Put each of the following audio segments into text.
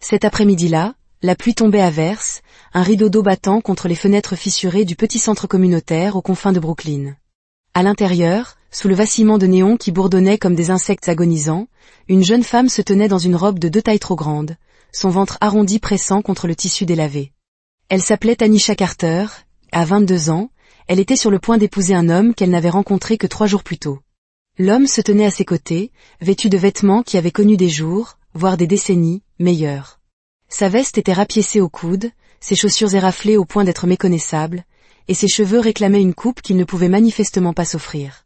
Cet après-midi-là, la pluie tombait à verse, un rideau d'eau battant contre les fenêtres fissurées du petit centre communautaire aux confins de Brooklyn. À l'intérieur, sous le vacillement de néons qui bourdonnaient comme des insectes agonisants, une jeune femme se tenait dans une robe de 2 tailles trop grande, son ventre arrondi pressant contre le tissu délavé. Elle s'appelait Tanisha Carter, à 22 ans, elle était sur le point d'épouser un homme qu'elle n'avait rencontré que 3 jours plus tôt. L'homme se tenait à ses côtés, vêtu de vêtements qui avaient connu des jours, voire des décennies, meilleurs. Sa veste était rapiécée au coude, ses chaussures éraflées au point d'être méconnaissables, et ses cheveux réclamaient une coupe qu'il ne pouvait manifestement pas s'offrir.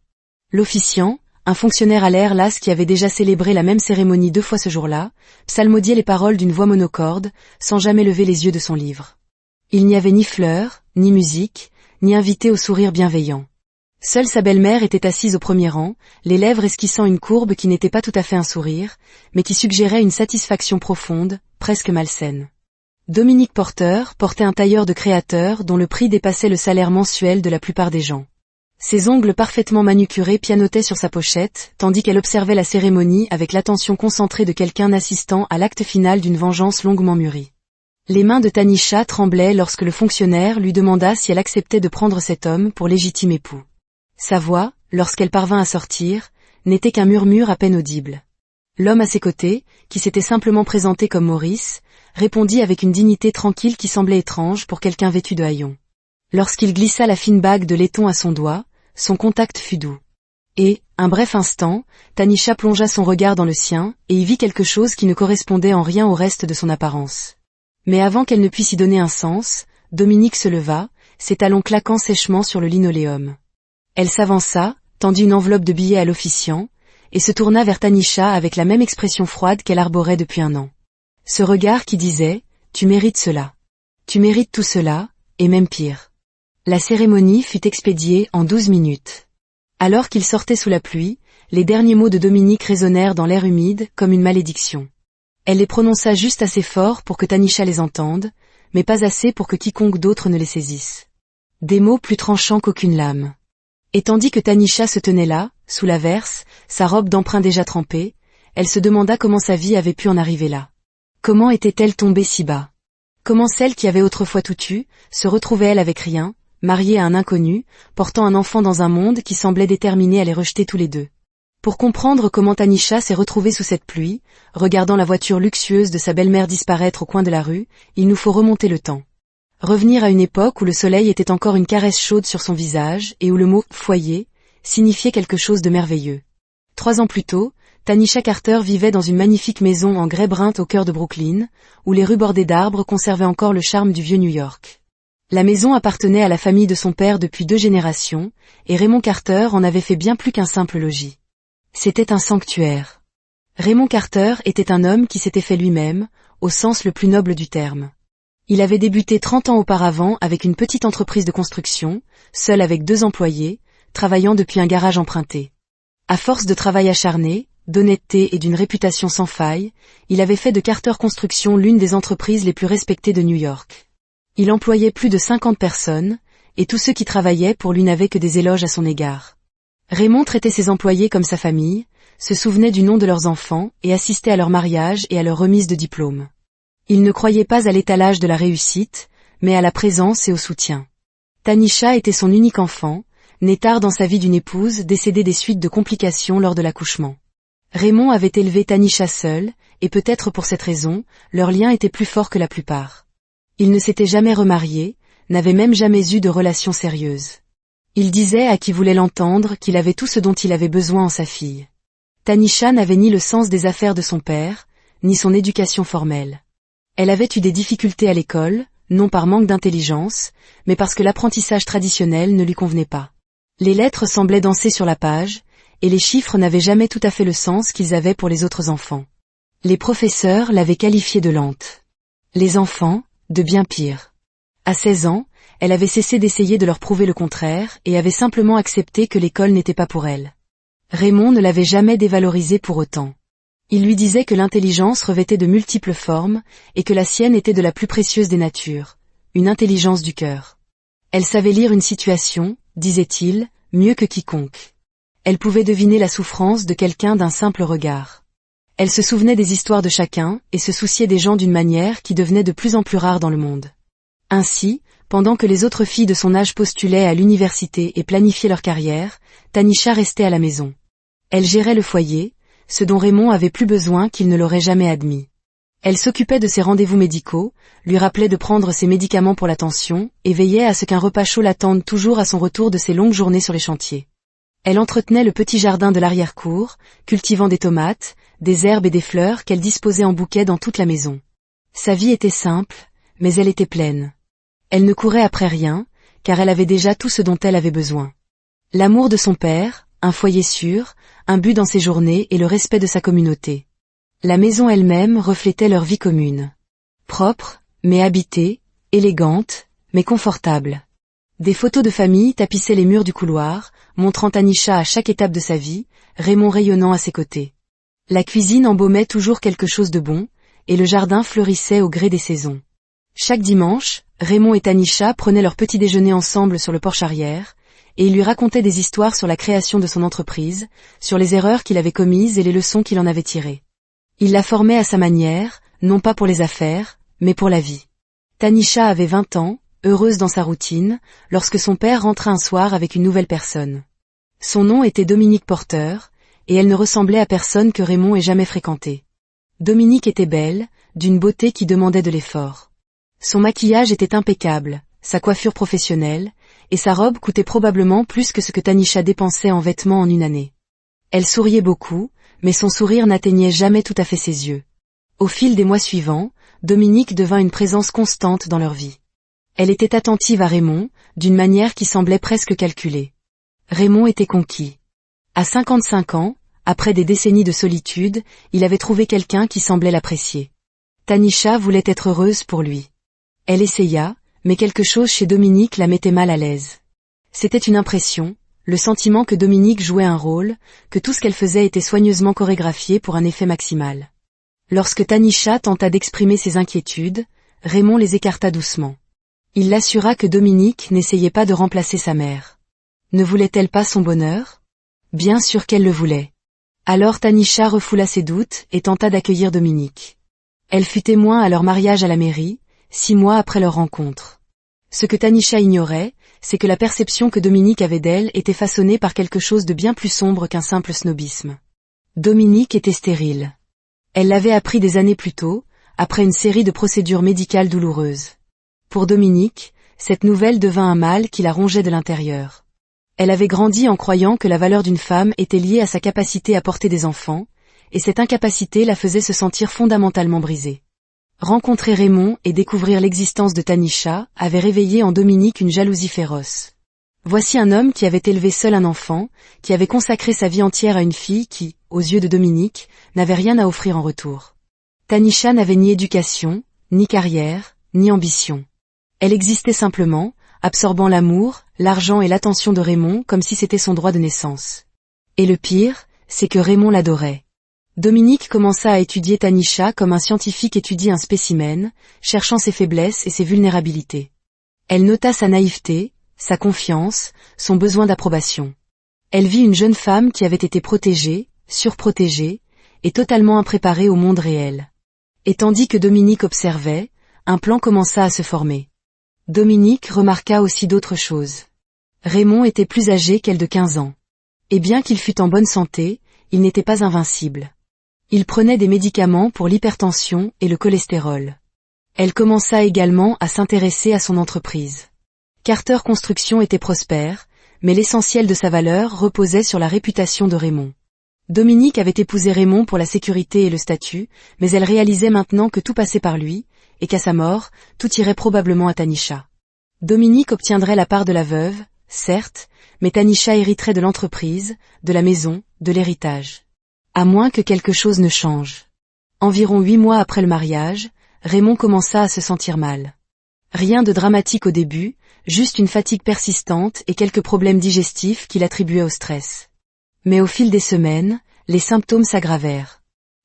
L'officiant, un fonctionnaire à l'air las qui avait déjà célébré la même cérémonie 2 fois ce jour-là, psalmodiait les paroles d'une voix monocorde, sans jamais lever les yeux de son livre. Il n'y avait ni fleurs, ni musique, ni invité au sourire bienveillant. Seule sa belle-mère était assise au premier rang, les lèvres esquissant une courbe qui n'était pas tout à fait un sourire, mais qui suggérait une satisfaction profonde, presque malsaine. Dominique Porter portait un tailleur de créateur dont le prix dépassait le salaire mensuel de la plupart des gens. Ses ongles parfaitement manucurés pianotaient sur sa pochette, tandis qu'elle observait la cérémonie avec l'attention concentrée de quelqu'un assistant à l'acte final d'une vengeance longuement mûrie. Les mains de Tanisha tremblaient lorsque le fonctionnaire lui demanda si elle acceptait de prendre cet homme pour légitime époux. Sa voix, lorsqu'elle parvint à sortir, n'était qu'un murmure à peine audible. L'homme à ses côtés, qui s'était simplement présenté comme Maurice, répondit avec une dignité tranquille qui semblait étrange pour quelqu'un vêtu de haillons. Lorsqu'il glissa la fine bague de laiton à son doigt, son contact fut doux. Et, un bref instant, Tanisha plongea son regard dans le sien, et y vit quelque chose qui ne correspondait en rien au reste de son apparence. Mais avant qu'elle ne puisse y donner un sens, Dominique se leva, ses talons claquant sèchement sur le linoléum. Elle s'avança, tendit une enveloppe de billets à l'officiant, et se tourna vers Tanisha avec la même expression froide qu'elle arborait depuis 1 an. Ce regard qui disait « Tu mérites cela. Tu mérites tout cela, et même pire. » La cérémonie fut expédiée en 12 minutes. Alors qu'il sortait sous la pluie, les derniers mots de Dominique résonnèrent dans l'air humide comme une malédiction. Elle les prononça juste assez fort pour que Tanisha les entende, mais pas assez pour que quiconque d'autre ne les saisisse. Des mots plus tranchants qu'aucune lame. Et tandis que Tanisha se tenait là, sous l'averse, sa robe d'emprunt déjà trempée, elle se demanda comment sa vie avait pu en arriver là. Comment était-elle tombée si bas? Comment celle qui avait autrefois tout eu, se retrouvait-elle avec rien, mariée à un inconnu, portant un enfant dans un monde qui semblait déterminé à les rejeter tous les deux? Pour comprendre comment Tanisha s'est retrouvée sous cette pluie, regardant la voiture luxueuse de sa belle-mère disparaître au coin de la rue, il nous faut remonter le temps. Revenir à une époque où le soleil était encore une caresse chaude sur son visage et où le mot « foyer » signifiait quelque chose de merveilleux. 3 ans plus tôt, Tanisha Carter vivait dans une magnifique maison en grès brun au cœur de Brooklyn, où les rues bordées d'arbres conservaient encore le charme du vieux New York. La maison appartenait à la famille de son père depuis 2 générations, et Raymond Carter en avait fait bien plus qu'un simple logis. C'était un sanctuaire. Raymond Carter était un homme qui s'était fait lui-même, au sens le plus noble du terme. Il avait débuté 30 ans auparavant avec une petite entreprise de construction, seul avec 2 employés, travaillant depuis un garage emprunté. À force de travail acharné, d'honnêteté et d'une réputation sans faille, il avait fait de Carter Construction l'une des entreprises les plus respectées de New York. Il employait plus de 50 personnes, et tous ceux qui travaillaient pour lui n'avaient que des éloges à son égard. Raymond traitait ses employés comme sa famille, se souvenait du nom de leurs enfants et assistait à leur mariage et à leur remise de diplôme. Il ne croyait pas à l'étalage de la réussite, mais à la présence et au soutien. Tanisha était son unique enfant, né tard dans sa vie d'une épouse décédée des suites de complications lors de l'accouchement. Raymond avait élevé Tanisha seul, et peut-être pour cette raison, leur lien était plus fort que la plupart. Il ne s'était jamais remarié, n'avait même jamais eu de relation sérieuse. Il disait à qui voulait l'entendre qu'il avait tout ce dont il avait besoin en sa fille. Tanisha n'avait ni le sens des affaires de son père, ni son éducation formelle. Elle avait eu des difficultés à l'école, non par manque d'intelligence, mais parce que l'apprentissage traditionnel ne lui convenait pas. Les lettres semblaient danser sur la page, et les chiffres n'avaient jamais tout à fait le sens qu'ils avaient pour les autres enfants. Les professeurs l'avaient qualifiée de lente. Les enfants, de bien pire. À 16 ans, elle avait cessé d'essayer de leur prouver le contraire et avait simplement accepté que l'école n'était pas pour elle. Raymond ne l'avait jamais dévalorisée pour autant. Il lui disait que l'intelligence revêtait de multiples formes et que la sienne était de la plus précieuse des natures, une intelligence du cœur. Elle savait lire une situation, disait-il, mieux que quiconque. Elle pouvait deviner la souffrance de quelqu'un d'un simple regard. Elle se souvenait des histoires de chacun, et se souciait des gens d'une manière qui devenait de plus en plus rare dans le monde. Ainsi, pendant que les autres filles de son âge postulaient à l'université et planifiaient leur carrière, Tanisha restait à la maison. Elle gérait le foyer, ce dont Raymond avait plus besoin qu'il ne l'aurait jamais admis. Elle s'occupait de ses rendez-vous médicaux, lui rappelait de prendre ses médicaments pour la tension, et veillait à ce qu'un repas chaud l'attende toujours à son retour de ses longues journées sur les chantiers. Elle entretenait le petit jardin de l'arrière-cour, cultivant des tomates, des herbes et des fleurs qu'elle disposait en bouquets dans toute la maison. Sa vie était simple, mais elle était pleine. Elle ne courait après rien, car elle avait déjà tout ce dont elle avait besoin. L'amour de son père, un foyer sûr, un but dans ses journées et le respect de sa communauté. La maison elle-même reflétait leur vie commune. Propre, mais habitée, élégante, mais confortable. Des photos de famille tapissaient les murs du couloir, montrant Tanisha à chaque étape de sa vie, Raymond rayonnant à ses côtés. La cuisine embaumait toujours quelque chose de bon, et le jardin fleurissait au gré des saisons. Chaque dimanche, Raymond et Tanisha prenaient leur petit déjeuner ensemble sur le porche arrière, et il lui racontait des histoires sur la création de son entreprise, sur les erreurs qu'il avait commises et les leçons qu'il en avait tirées. Il la formait à sa manière, non pas pour les affaires, mais pour la vie. Tanisha avait 20 ans, heureuse dans sa routine, lorsque son père rentra un soir avec une nouvelle personne. Son nom était Dominique Porter, et elle ne ressemblait à personne que Raymond ait jamais fréquenté. Dominique était belle, d'une beauté qui demandait de l'effort. Son maquillage était impeccable, sa coiffure professionnelle, et sa robe coûtait probablement plus que ce que Tanisha dépensait en vêtements en une année. Elle souriait beaucoup, mais son sourire n'atteignait jamais tout à fait ses yeux. Au fil des mois suivants, Dominique devint une présence constante dans leur vie. Elle était attentive à Raymond, d'une manière qui semblait presque calculée. Raymond était conquis. À 55 ans, après des décennies de solitude, il avait trouvé quelqu'un qui semblait l'apprécier. Tanisha voulait être heureuse pour lui. Elle essaya, mais quelque chose chez Dominique la mettait mal à l'aise. C'était une impression, le sentiment que Dominique jouait un rôle, que tout ce qu'elle faisait était soigneusement chorégraphié pour un effet maximal. Lorsque Tanisha tenta d'exprimer ses inquiétudes, Raymond les écarta doucement. Il l'assura que Dominique n'essayait pas de remplacer sa mère. Ne voulait-elle pas son bonheur? Bien sûr qu'elle le voulait. Alors Tanisha refoula ses doutes et tenta d'accueillir Dominique. Elle fut témoin à leur mariage à la mairie, 6 mois après leur rencontre. Ce que Tanisha ignorait, c'est que la perception que Dominique avait d'elle était façonnée par quelque chose de bien plus sombre qu'un simple snobisme. Dominique était stérile. Elle l'avait appris des années plus tôt, après une série de procédures médicales douloureuses. Pour Dominique, cette nouvelle devint un mal qui la rongeait de l'intérieur. Elle avait grandi en croyant que la valeur d'une femme était liée à sa capacité à porter des enfants, et cette incapacité la faisait se sentir fondamentalement brisée. Rencontrer Raymond et découvrir l'existence de Tanisha avait réveillé en Dominique une jalousie féroce. Voici un homme qui avait élevé seul un enfant, qui avait consacré sa vie entière à une fille qui, aux yeux de Dominique, n'avait rien à offrir en retour. Tanisha n'avait ni éducation, ni carrière, ni ambition. Elle existait simplement, absorbant l'amour, l'argent et l'attention de Raymond comme si c'était son droit de naissance. Et le pire, c'est que Raymond l'adorait. Dominique commença à étudier Tanisha comme un scientifique étudie un spécimen, cherchant ses faiblesses et ses vulnérabilités. Elle nota sa naïveté, sa confiance, son besoin d'approbation. Elle vit une jeune femme qui avait été protégée, surprotégée, et totalement impréparée au monde réel. Et tandis que Dominique observait, un plan commença à se former. Dominique remarqua aussi d'autres choses. Raymond était plus âgé qu'elle de 15 ans. Et bien qu'il fût en bonne santé, il n'était pas invincible. Il prenait des médicaments pour l'hypertension et le cholestérol. Elle commença également à s'intéresser à son entreprise. Carter Construction était prospère, mais l'essentiel de sa valeur reposait sur la réputation de Raymond. Dominique avait épousé Raymond pour la sécurité et le statut, mais elle réalisait maintenant que tout passait par lui, et qu'à sa mort, tout irait probablement à Tanisha. Dominique obtiendrait la part de la veuve, certes, mais Tanisha hériterait de l'entreprise, de la maison, de l'héritage. À moins que quelque chose ne change. Environ 8 mois après le mariage, Raymond commença à se sentir mal. Rien de dramatique au début, juste une fatigue persistante et quelques problèmes digestifs qu'il attribuait au stress. Mais au fil des semaines, les symptômes s'aggravèrent.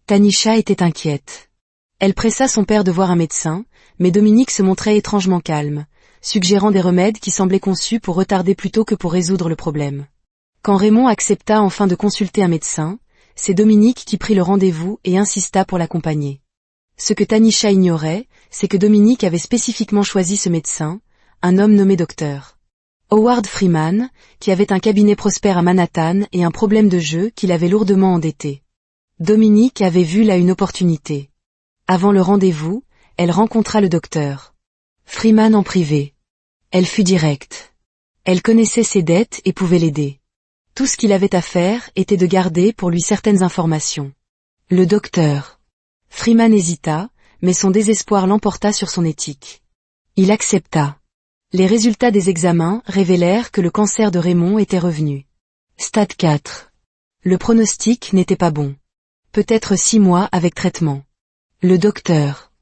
Tanisha était inquiète. Elle pressa son père de voir un médecin, mais Dominique se montrait étrangement calme, suggérant des remèdes qui semblaient conçus pour retarder plutôt que pour résoudre le problème. Quand Raymond accepta enfin de consulter un médecin, c'est Dominique qui prit le rendez-vous et insista pour l'accompagner. Ce que Tanisha ignorait, c'est que Dominique avait spécifiquement choisi ce médecin, un homme nommé docteur Howard Freeman, qui avait un cabinet prospère à Manhattan et un problème de jeu qui l'avait lourdement endetté. Dominique avait vu là une opportunité. Avant le rendez-vous, elle rencontra le docteur Freeman en privé. Elle fut directe. Elle connaissait ses dettes et pouvait l'aider. Tout ce qu'il avait à faire était de garder pour lui certaines informations. Le docteur Freeman hésita, mais son désespoir l'emporta sur son éthique. Il accepta. Les résultats des examens révélèrent que le cancer de Raymond était revenu. Stade 4. Le pronostic n'était pas bon. Peut-être 6 mois avec traitement. Le docteur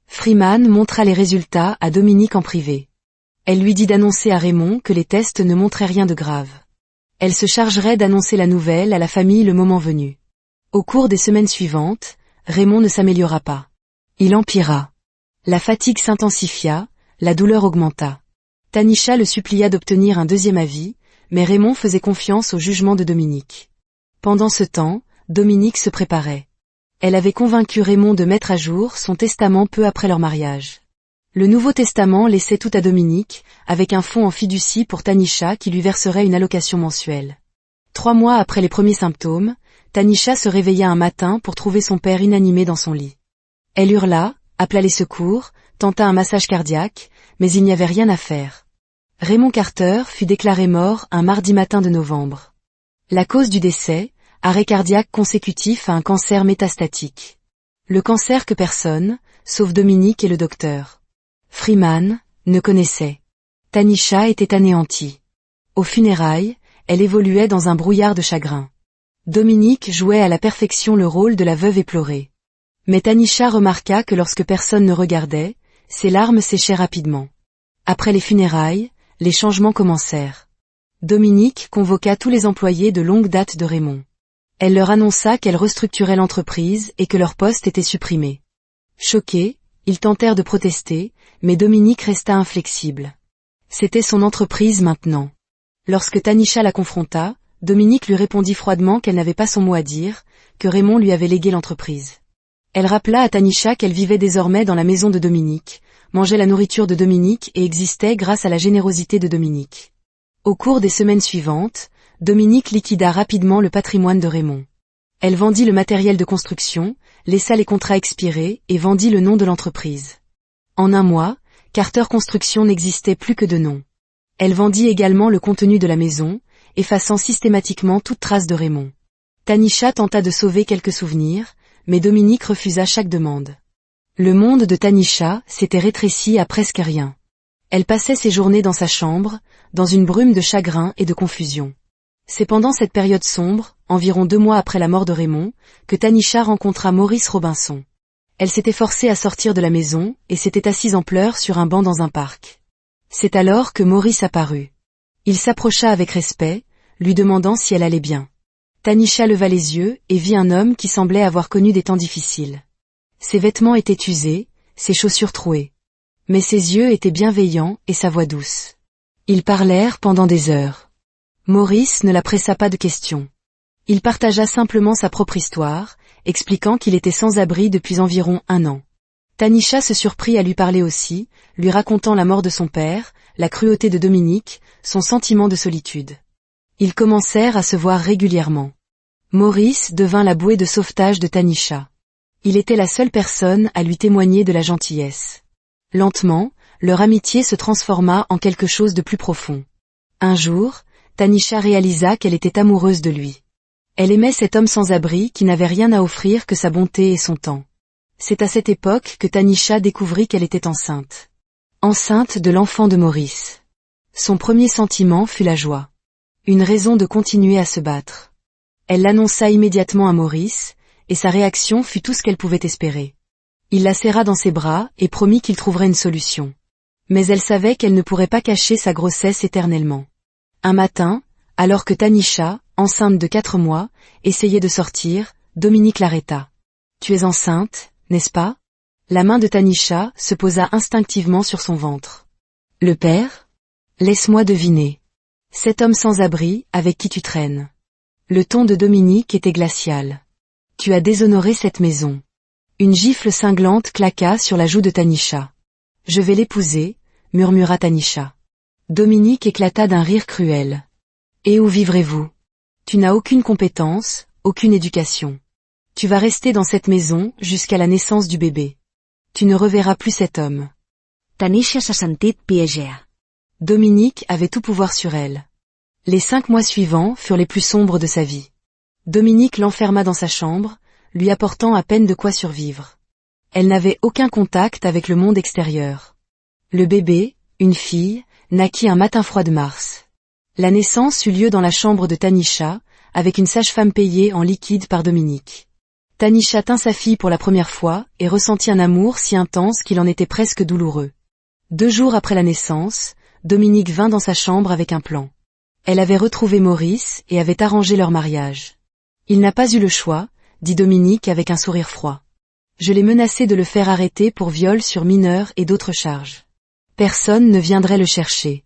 Freeman montra les résultats à Dominique en privé. Elle lui dit d'annoncer à Raymond que les tests ne montraient rien de grave. Elle se chargerait d'annoncer la nouvelle à la famille le moment venu. Au cours des semaines suivantes, Raymond ne s'améliora pas. Il empira. La fatigue s'intensifia, la douleur augmenta. Tanisha le supplia d'obtenir un deuxième avis, mais Raymond faisait confiance au jugement de Dominique. Pendant ce temps, Dominique se préparait. Elle avait convaincu Raymond de mettre à jour son testament peu après leur mariage. Le Nouveau Testament laissait tout à Dominique, avec un fonds en fiducie pour Tanisha qui lui verserait une allocation mensuelle. 3 mois après les premiers symptômes, Tanisha se réveilla un matin pour trouver son père inanimé dans son lit. Elle hurla, appela les secours, tenta un massage cardiaque, mais il n'y avait rien à faire. Raymond Carter fut déclaré mort un mardi matin de novembre. La cause du décès, arrêt cardiaque consécutif à un cancer métastatique. Le cancer que personne, sauf Dominique et le docteur Freeman, ne connaissait. Tanisha était anéantie. Aux funérailles, elle évoluait dans un brouillard de chagrin. Dominique jouait à la perfection le rôle de la veuve éplorée. Mais Tanisha remarqua que lorsque personne ne regardait, ses larmes séchaient rapidement. Après les funérailles, les changements commencèrent. Dominique convoqua tous les employés de longue date de Raymond. Elle leur annonça qu'elle restructurait l'entreprise et que leur poste était supprimé. Choqués, ils tentèrent de protester, mais Dominique resta inflexible. C'était son entreprise maintenant. Lorsque Tanisha la confronta, Dominique lui répondit froidement qu'elle n'avait pas son mot à dire, que Raymond lui avait légué l'entreprise. Elle rappela à Tanisha qu'elle vivait désormais dans la maison de Dominique, mangeait la nourriture de Dominique et existait grâce à la générosité de Dominique. Au cours des semaines suivantes, Dominique liquida rapidement le patrimoine de Raymond. Elle vendit le matériel de construction, laissa les contrats expirer et vendit le nom de l'entreprise. En un mois, Carter Construction n'existait plus que de nom. Elle vendit également le contenu de la maison, effaçant systématiquement toute trace de Raymond. Tanisha tenta de sauver quelques souvenirs, mais Dominique refusa chaque demande. Le monde de Tanisha s'était rétréci à presque rien. Elle passait ses journées dans sa chambre, dans une brume de chagrin et de confusion. C'est pendant cette période sombre, environ 2 mois après la mort de Raymond, que Tanisha rencontra Maurice Robinson. Elle s'était forcée à sortir de la maison et s'était assise en pleurs sur un banc dans un parc. C'est alors que Maurice apparut. Il s'approcha avec respect, lui demandant si elle allait bien. Tanisha leva les yeux et vit un homme qui semblait avoir connu des temps difficiles. Ses vêtements étaient usés, ses chaussures trouées. Mais ses yeux étaient bienveillants et sa voix douce. Ils parlèrent pendant des heures. Maurice ne la pressa pas de questions. Il partagea simplement sa propre histoire, expliquant qu'il était sans abri depuis environ 1 an. Tanisha se surprit à lui parler aussi, lui racontant la mort de son père, la cruauté de Dominique, son sentiment de solitude. Ils commencèrent à se voir régulièrement. Maurice devint la bouée de sauvetage de Tanisha. Il était la seule personne à lui témoigner de la gentillesse. Lentement, leur amitié se transforma en quelque chose de plus profond. Un jour, Tanisha réalisa qu'elle était amoureuse de lui. Elle aimait cet homme sans abri qui n'avait rien à offrir que sa bonté et son temps. C'est à cette époque que Tanisha découvrit qu'elle était enceinte. Enceinte de l'enfant de Maurice. Son premier sentiment fut la joie. Une raison de continuer à se battre. Elle l'annonça immédiatement à Maurice, et sa réaction fut tout ce qu'elle pouvait espérer. Il la serra dans ses bras et promit qu'il trouverait une solution. Mais elle savait qu'elle ne pourrait pas cacher sa grossesse éternellement. Un matin, alors que Tanisha, enceinte de 4 mois, essayait de sortir, Dominique l'arrêta. « Tu es enceinte, n'est-ce pas ?» La main de Tanisha se posa instinctivement sur son ventre. « Le père ? Laisse-moi deviner. Cet homme sans abri avec qui tu traînes. » Le ton de Dominique était glacial. Tu as déshonoré cette maison. Une gifle cinglante claqua sur la joue de Tanisha. Je vais l'épouser, murmura Tanisha. Dominique éclata d'un rire cruel. Et où vivrez-vous? Tu n'as aucune compétence, aucune éducation. Tu vas rester dans cette maison jusqu'à la naissance du bébé. Tu ne reverras plus cet homme. Tanisha s'ha sentit piégea. Dominique avait tout pouvoir sur elle. Les 5 mois suivants furent les plus sombres de sa vie. Dominique l'enferma dans sa chambre, lui apportant à peine de quoi survivre. Elle n'avait aucun contact avec le monde extérieur. Le bébé, une fille, naquit un matin froid de mars. La naissance eut lieu dans la chambre de Tanisha, avec une sage-femme payée en liquide par Dominique. Tanisha tint sa fille pour la première fois et ressentit un amour si intense qu'il en était presque douloureux. 2 jours après la naissance, Dominique vint dans sa chambre avec un plan. Elle avait retrouvé Maurice et avait arrangé leur mariage. Il n'a pas eu le choix, dit Dominique avec un sourire froid. Je l'ai menacé de le faire arrêter pour viol sur mineur et d'autres charges. Personne ne viendrait le chercher.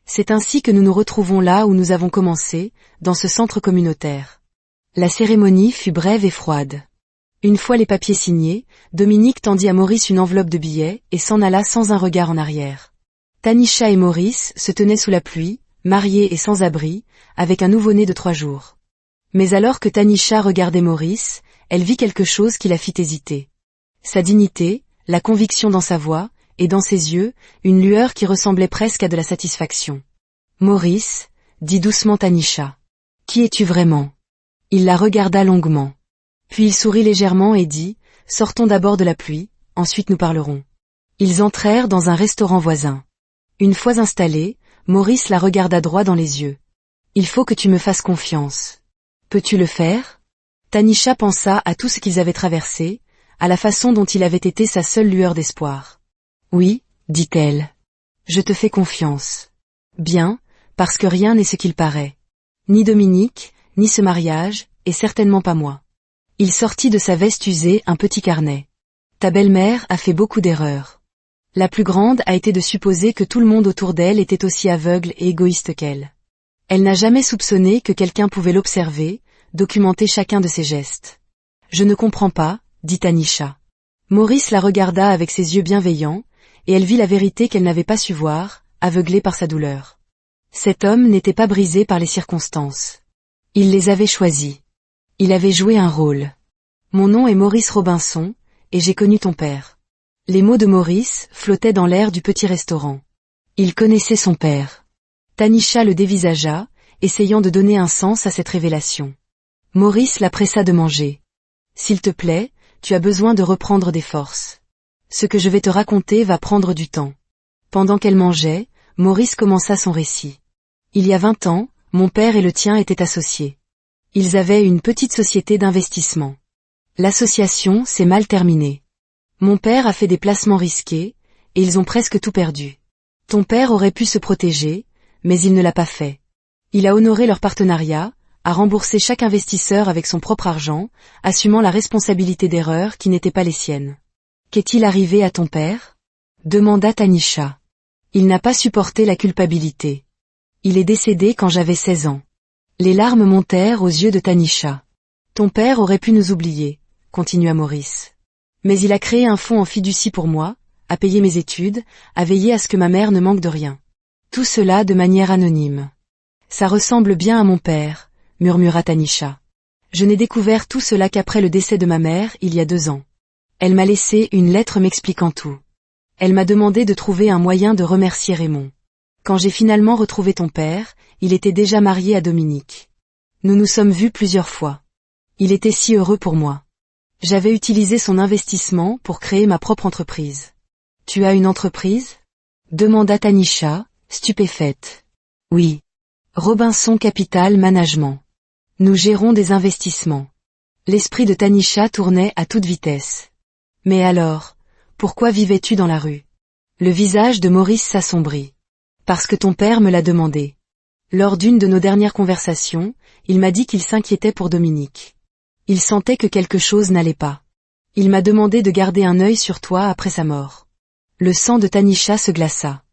C'est ainsi que nous nous retrouvons là où nous avons commencé, dans ce centre communautaire. La cérémonie fut brève et froide. Une fois les papiers signés, Dominique tendit à Maurice une enveloppe de billets et s'en alla sans un regard en arrière. Tanisha et Maurice se tenaient sous la pluie, mariés et sans abri, avec un nouveau-né de 3 jours. Mais alors que Tanisha regardait Maurice, elle vit quelque chose qui la fit hésiter. Sa dignité, la conviction dans sa voix, et dans ses yeux, une lueur qui ressemblait presque à de la satisfaction. « Maurice, » dit doucement Tanisha. « Qui es-tu vraiment ?» Il la regarda longuement. Puis il sourit légèrement et dit, « Sortons d'abord de la pluie, ensuite nous parlerons. » Ils entrèrent dans un restaurant voisin. Une fois installés, Maurice la regarda droit dans les yeux. « Il faut que tu me fasses confiance. Peux-tu le faire ?» Tanisha pensa à tout ce qu'ils avaient traversé, à la façon dont il avait été sa seule lueur d'espoir. « Oui, dit-elle. Je te fais confiance. Bien, parce que rien n'est ce qu'il paraît. Ni Dominique, ni ce mariage, et certainement pas moi. » Il sortit de sa veste usée un petit carnet. « Ta belle-mère a fait beaucoup d'erreurs. La plus grande a été de supposer que tout le monde autour d'elle était aussi aveugle et égoïste qu'elle. Elle n'a jamais soupçonné que quelqu'un pouvait l'observer, documenter chacun de ses gestes. Je ne comprends pas, dit Tanisha. Maurice la regarda avec ses yeux bienveillants, et elle vit la vérité qu'elle n'avait pas su voir, aveuglée par sa douleur. Cet homme n'était pas brisé par les circonstances. Il les avait choisis. Il avait joué un rôle. Mon nom est Maurice Robinson, et j'ai connu ton père. Les mots de Maurice flottaient dans l'air du petit restaurant. Il connaissait son père. Tanisha le dévisagea, essayant de donner un sens à cette révélation. Maurice la pressa de manger. S'il te plaît, tu as besoin de reprendre des forces. Ce que je vais te raconter va prendre du temps. Pendant qu'elle mangeait, Maurice commença son récit. Il y a 20 ans, mon père et le tien étaient associés. Ils avaient une petite société d'investissement. L'association s'est mal terminée. Mon père a fait des placements risqués, et ils ont presque tout perdu. Ton père aurait pu se protéger, mais il ne l'a pas fait. Il a honoré leur partenariat, a remboursé chaque investisseur avec son propre argent, assumant la responsabilité d'erreurs qui n'étaient pas les siennes. Qu'est-il arrivé à ton père ? Demanda Tanisha. Il n'a pas supporté la culpabilité. Il est décédé quand j'avais 16 ans. Les larmes montèrent aux yeux de Tanisha. Ton père aurait pu nous oublier, continua Maurice. Mais il a créé un fonds en fiducie pour moi, a payé mes études, a veillé à ce que ma mère ne manque de rien. Tout cela de manière anonyme. Ça ressemble bien à mon père, murmura Tanisha. Je n'ai découvert tout cela qu'après le décès de ma mère il y a 2 ans. Elle m'a laissé une lettre m'expliquant tout. Elle m'a demandé de trouver un moyen de remercier Raymond. Quand j'ai finalement retrouvé ton père, il était déjà marié à Dominique. Nous nous sommes vus plusieurs fois. Il était si heureux pour moi. J'avais utilisé son investissement pour créer ma propre entreprise. Tu as une entreprise ? Demanda Tanisha, stupéfaite. Oui. Robinson Capital Management. Nous gérons des investissements. L'esprit de Tanisha tournait à toute vitesse. Mais alors, pourquoi vivais-tu dans la rue ? Le visage de Maurice s'assombrit. Parce que ton père me l'a demandé. Lors d'une de nos dernières conversations, il m'a dit qu'il s'inquiétait pour Dominique. Il sentait que quelque chose n'allait pas. Il m'a demandé de garder un œil sur toi après sa mort. Le sang de Tanisha se glaça.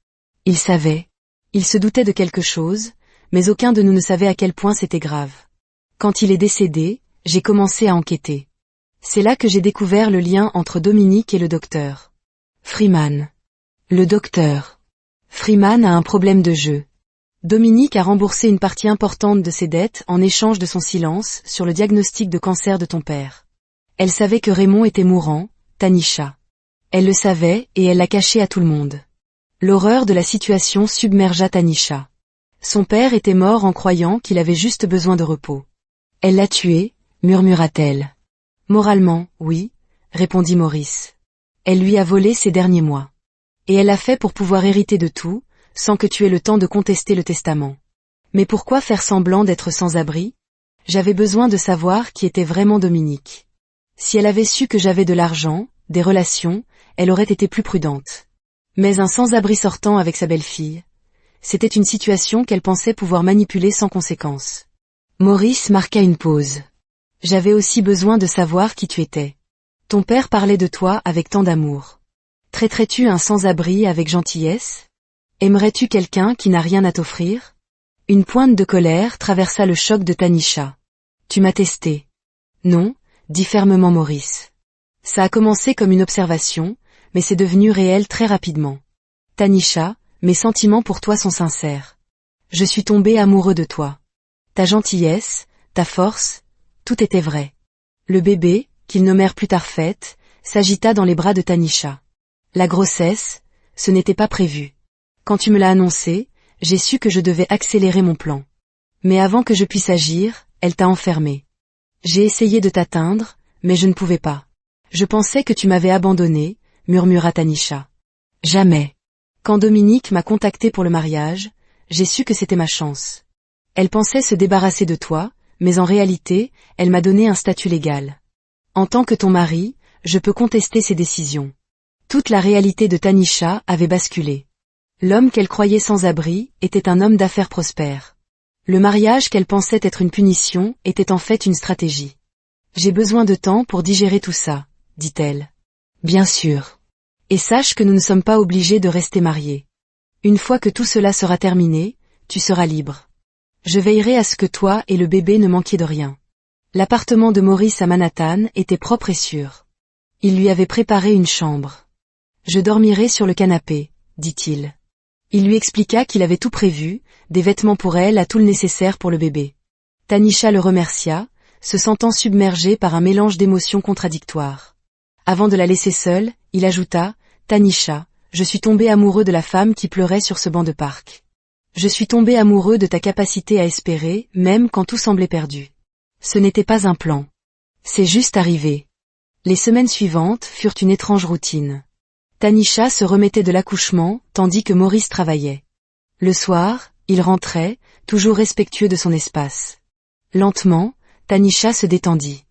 Il savait. Il se doutait de quelque chose, mais aucun de nous ne savait à quel point c'était grave. Quand il est décédé, j'ai commencé à enquêter. C'est là que j'ai découvert le lien entre Dominique et le docteur Freeman. Le docteur Freeman a un problème de jeu. Dominique a remboursé une partie importante de ses dettes en échange de son silence sur le diagnostic de cancer de ton père. Elle savait que Raymond était mourant, Tanisha. Elle le savait et elle l'a caché à tout le monde. L'horreur de la situation submergea Tanisha. Son père était mort en croyant qu'il avait juste besoin de repos. Elle l'a tué, murmura-t-elle. Moralement, oui, répondit Maurice. Elle lui a volé ses derniers mois. Et elle l'a fait pour pouvoir hériter de tout, sans que tu aies le temps de contester le testament. Mais pourquoi faire semblant d'être sans abri? J'avais besoin de savoir qui était vraiment Dominique. Si elle avait su que j'avais de l'argent, des relations, elle aurait été plus prudente. Mais un sans-abri sortant avec sa belle-fille, c'était une situation qu'elle pensait pouvoir manipuler sans conséquence. Maurice marqua une pause. J'avais aussi besoin de savoir qui tu étais. Ton père parlait de toi avec tant d'amour. Traiterais-tu un sans-abri avec gentillesse? Aimerais-tu quelqu'un qui n'a rien à t'offrir? Une pointe de colère traversa le choc de Tanisha. Tu m'as testé. Non, dit fermement Maurice. Ça a commencé comme une observation, mais c'est devenu réel très rapidement. Tanisha, mes sentiments pour toi sont sincères. Je suis tombé amoureux de toi. Ta gentillesse, ta force, tout était vrai. Le bébé, qu'ils nommèrent plus tard Fête, s'agita dans les bras de Tanisha. La grossesse, ce n'était pas prévu. Quand tu me l'as annoncé, j'ai su que je devais accélérer mon plan. Mais avant que je puisse agir, elle t'a enfermé. J'ai essayé de t'atteindre, mais je ne pouvais pas. Je pensais que tu m'avais abandonné, murmura Tanisha. Jamais. Quand Dominique m'a contacté pour le mariage, j'ai su que c'était ma chance. Elle pensait se débarrasser de toi, mais en réalité, elle m'a donné un statut légal. En tant que ton mari, je peux contester ses décisions. Toute la réalité de Tanisha avait basculé. L'homme qu'elle croyait sans abri était un homme d'affaires prospère. Le mariage qu'elle pensait être une punition était en fait une stratégie. J'ai besoin de temps pour digérer tout ça, dit-elle. Bien sûr. Et sache que nous ne sommes pas obligés de rester mariés. Une fois que tout cela sera terminé, tu seras libre. Je veillerai à ce que toi et le bébé ne manquiez de rien. L'appartement de Maurice à Manhattan était propre et sûr. Il lui avait préparé une chambre. Je dormirai sur le canapé, dit-il. Il lui expliqua qu'il avait tout prévu, des vêtements pour elle à tout le nécessaire pour le bébé. Tanisha le remercia, se sentant submergée par un mélange d'émotions contradictoires. Avant de la laisser seule, il ajouta, « Tanisha, je suis tombé amoureux de la femme qui pleurait sur ce banc de parc. Je suis tombé amoureux de ta capacité à espérer, même quand tout semblait perdu. Ce n'était pas un plan. C'est juste arrivé. » Les semaines suivantes furent une étrange routine. Tanisha se remettait de l'accouchement, tandis que Maurice travaillait. Le soir, il rentrait, toujours respectueux de son espace. Lentement, Tanisha se détendit.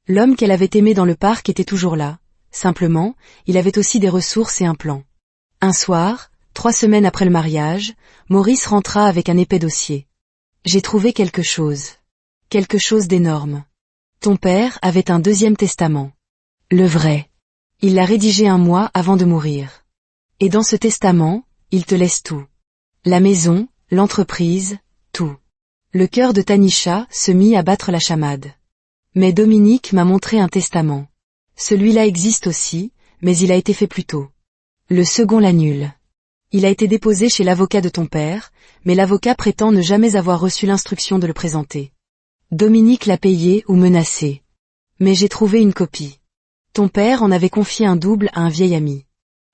L'homme qu'elle avait aimé dans le parc était toujours là. Simplement, il avait aussi des ressources et un plan. Un soir, 3 semaines après le mariage, Maurice rentra avec un épais dossier. J'ai trouvé quelque chose. Quelque chose d'énorme. Ton père avait un 2e testament. Le vrai. Il l'a rédigé 1 mois avant de mourir. Et dans ce testament, il te laisse tout. La maison, l'entreprise, tout. Le cœur de Tanisha se mit à battre la chamade. Mais Dominique m'a montré un testament. Celui-là existe aussi, mais il a été fait plus tôt. Le second l'annule. Il a été déposé chez l'avocat de ton père, mais l'avocat prétend ne jamais avoir reçu l'instruction de le présenter. Dominique l'a payé ou menacé. Mais j'ai trouvé une copie. Ton père en avait confié un double à un vieil ami.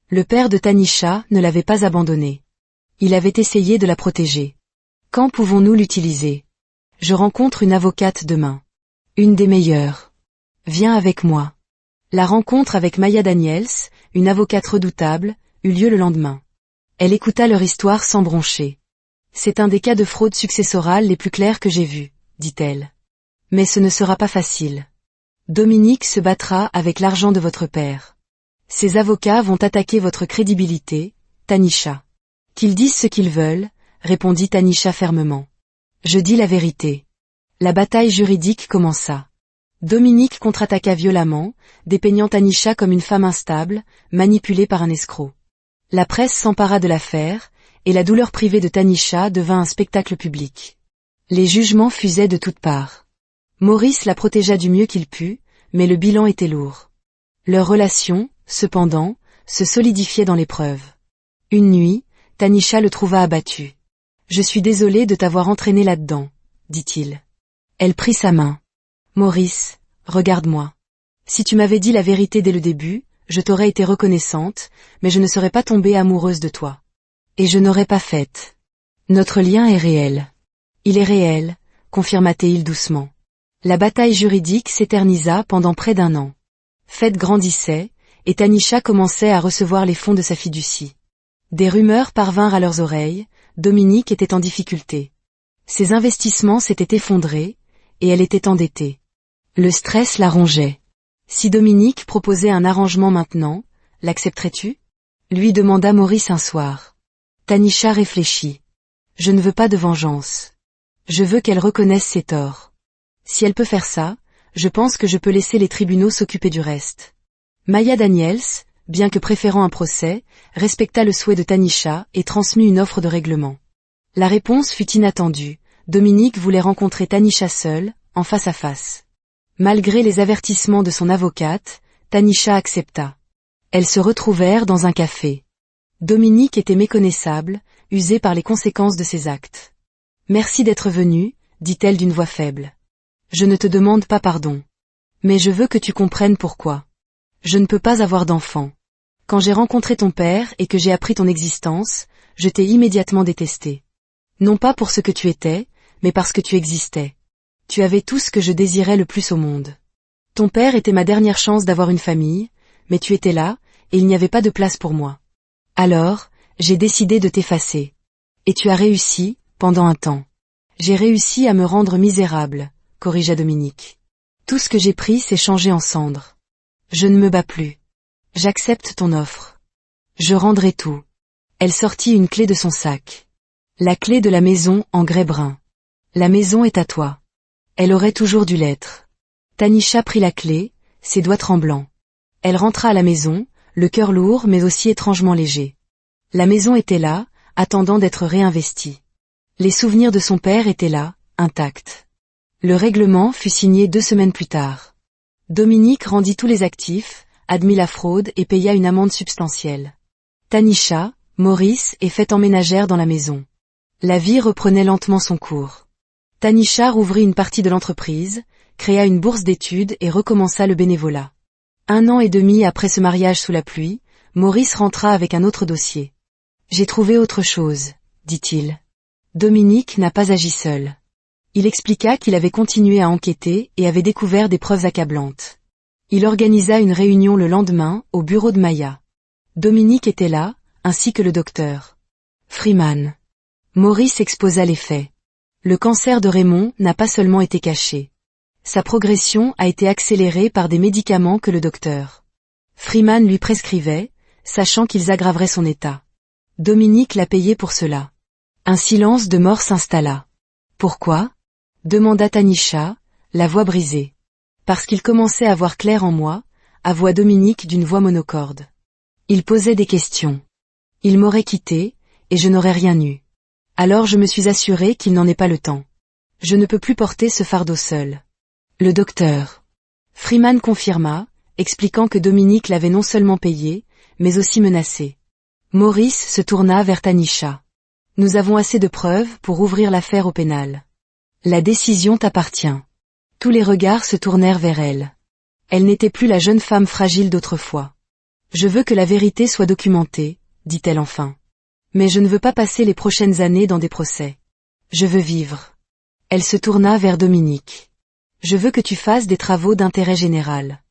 Le père de Tanisha ne l'avait pas abandonné. Il avait essayé de la protéger. Quand pouvons-nous l'utiliser? Je rencontre une avocate demain. Une des meilleures. Viens avec moi. La rencontre avec Maya Daniels, une avocate redoutable, eut lieu le lendemain. Elle écouta leur histoire sans broncher. C'est un des cas de fraude successorale les plus clairs que j'ai vus, dit-elle. Mais ce ne sera pas facile. Dominique se battra avec l'argent de votre père. Ces avocats vont attaquer votre crédibilité, Tanisha. Qu'ils disent ce qu'ils veulent, répondit Tanisha fermement. Je dis la vérité. La bataille juridique commença. Dominique contre-attaqua violemment, dépeignant Tanisha comme une femme instable, manipulée par un escroc. La presse s'empara de l'affaire, et la douleur privée de Tanisha devint un spectacle public. Les jugements fusaient de toutes parts. Maurice la protégea du mieux qu'il put, mais le bilan était lourd. Leur relation, cependant, se solidifiait dans l'épreuve. Une nuit, Tanisha le trouva abattu. « Je suis désolée de t'avoir entraîné là-dedans, » dit-il. Elle prit sa main. « Maurice, regarde-moi. Si tu m'avais dit la vérité dès le début, je t'aurais été reconnaissante, mais je ne serais pas tombée amoureuse de toi. Et je n'aurais pas fait. Notre lien est réel. » « Il est réel, » confirma-t-il doucement. La bataille juridique s'éternisa pendant près d'1 an. Fed grandissait, et Tanisha commençait à recevoir les fonds de sa fiducie. Des rumeurs parvinrent à leurs oreilles, Dominique était en difficulté. Ses investissements s'étaient effondrés, et elle était endettée. Le stress la rongeait. Si Dominique proposait un arrangement maintenant, l'accepterais-tu ? Lui demanda Maurice un soir. Tanisha réfléchit. Je ne veux pas de vengeance. Je veux qu'elle reconnaisse ses torts. Si elle peut faire ça, je pense que je peux laisser les tribunaux s'occuper du reste. Maya Daniels, bien que préférant un procès, respecta le souhait de Tanisha et transmit une offre de règlement. La réponse fut inattendue. Dominique voulait rencontrer Tanisha seule, en face à face. Malgré les avertissements de son avocate, Tanisha accepta. Elles se retrouvèrent dans un café. Dominique était méconnaissable, usée par les conséquences de ses actes. « Merci d'être venue, dit-elle d'une voix faible. Je ne te demande pas pardon. Mais je veux que tu comprennes pourquoi. Je ne peux pas avoir d'enfant. Quand j'ai rencontré ton père et que j'ai appris ton existence, je t'ai immédiatement détesté. Non pas pour ce que tu étais, mais parce que tu existais. Tu avais tout ce que je désirais le plus au monde. Ton père était ma dernière chance d'avoir une famille, mais tu étais là, et il n'y avait pas de place pour moi. Alors, j'ai décidé de t'effacer. Et tu as réussi, pendant un temps. J'ai réussi à me rendre misérable, corrigea Dominique. Tout ce que j'ai pris s'est changé en cendres. Je ne me bats plus. J'accepte ton offre. Je rendrai tout. Elle sortit une clé de son sac. La clé de la maison en grès brun. La maison est à toi. Elle aurait toujours dû l'être. Tanisha prit la clé, ses doigts tremblants. Elle rentra à la maison, le cœur lourd mais aussi étrangement léger. La maison était là, attendant d'être réinvestie. Les souvenirs de son père étaient là, intacts. Le règlement fut signé 2 semaines plus tard. Dominique rendit tous les actifs, admit la fraude et paya une amende substantielle. Tanisha, Maurice et Fed emménagèrent dans la maison. La vie reprenait lentement son cours. Tanisha rouvrit une partie de l'entreprise, créa une bourse d'études et recommença le bénévolat. 1 an et demi après ce mariage sous la pluie, Maurice rentra avec un autre dossier. « J'ai trouvé autre chose, » dit-il. Dominique n'a pas agi seul. Il expliqua qu'il avait continué à enquêter et avait découvert des preuves accablantes. Il organisa une réunion le lendemain, au bureau de Maya. Dominique était là, ainsi que le docteur Freeman. Maurice exposa les faits. Le cancer de Raymond n'a pas seulement été caché. Sa progression a été accélérée par des médicaments que le docteur Freeman lui prescrivait, sachant qu'ils aggraveraient son état. Dominique l'a payé pour cela. Un silence de mort s'installa. « Pourquoi ?» demanda Tanisha, la voix brisée. « Parce qu'il commençait à voir clair en moi », avoua Dominique d'une voix monocorde. Il posait des questions. Il m'aurait quitté, et je n'aurais rien eu. Alors je me suis assurée qu'il n'en ait pas le temps. Je ne peux plus porter ce fardeau seul. Le docteur Freeman confirma, expliquant que Dominique l'avait non seulement payé, mais aussi menacé. Maurice se tourna vers Tanisha. Nous avons assez de preuves pour ouvrir l'affaire au pénal. La décision t'appartient. Tous les regards se tournèrent vers elle. Elle n'était plus la jeune femme fragile d'autrefois. Je veux que la vérité soit documentée, dit-elle enfin. Mais je ne veux pas passer les prochaines années dans des procès. Je veux vivre. Elle se tourna vers Dominique. Je veux que tu fasses des travaux d'intérêt général.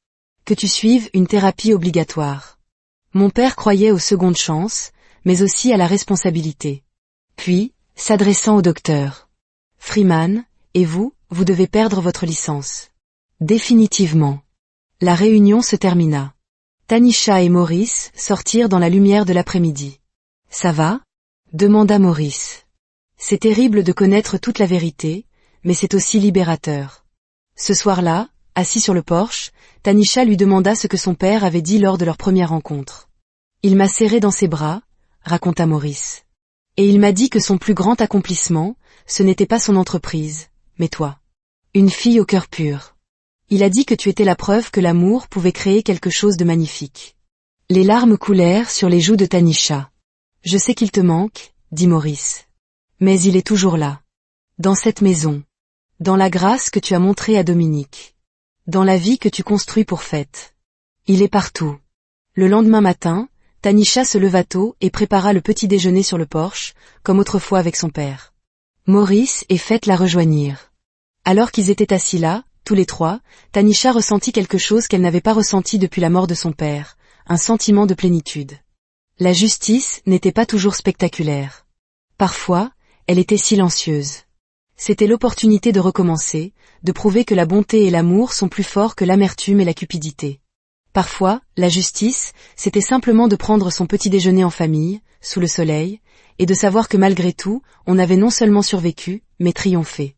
Que tu suives une thérapie obligatoire. Mon père croyait aux secondes chances, mais aussi à la responsabilité. Puis, s'adressant au docteur Freeman, et vous devez perdre votre licence. Définitivement. La réunion se termina. Tanisha et Maurice sortirent dans la lumière de l'après-midi. Ça va ? demanda Maurice. C'est terrible de connaître toute la vérité, mais c'est aussi libérateur. Ce soir-là, assis sur le porche, Tanisha lui demanda ce que son père avait dit lors de leur première rencontre. Il m'a serré dans ses bras, raconta Maurice. Et il m'a dit que son plus grand accomplissement, ce n'était pas son entreprise, mais toi. Une fille au cœur pur. Il a dit que tu étais la preuve que l'amour pouvait créer quelque chose de magnifique. Les larmes coulèrent sur les joues de Tanisha. Je sais qu'il te manque, dit Maurice. Mais il est toujours là. Dans cette maison. Dans la grâce que tu as montrée à Dominique. Dans la vie que tu construis pour Fête. Il est partout. Le lendemain matin, Tanisha se leva tôt et prépara le petit déjeuner sur le porche, comme autrefois avec son père. Maurice et Fête la rejoignirent. Alors qu'ils étaient assis là, tous les trois, Tanisha ressentit quelque chose qu'elle n'avait pas ressenti depuis la mort de son père, un sentiment de plénitude. La justice n'était pas toujours spectaculaire. Parfois, elle était silencieuse. C'était l'opportunité de recommencer, de prouver que la bonté et l'amour sont plus forts que l'amertume et la cupidité. Parfois, la justice, c'était simplement de prendre son petit déjeuner en famille, sous le soleil, et de savoir que malgré tout, on avait non seulement survécu, mais triomphé.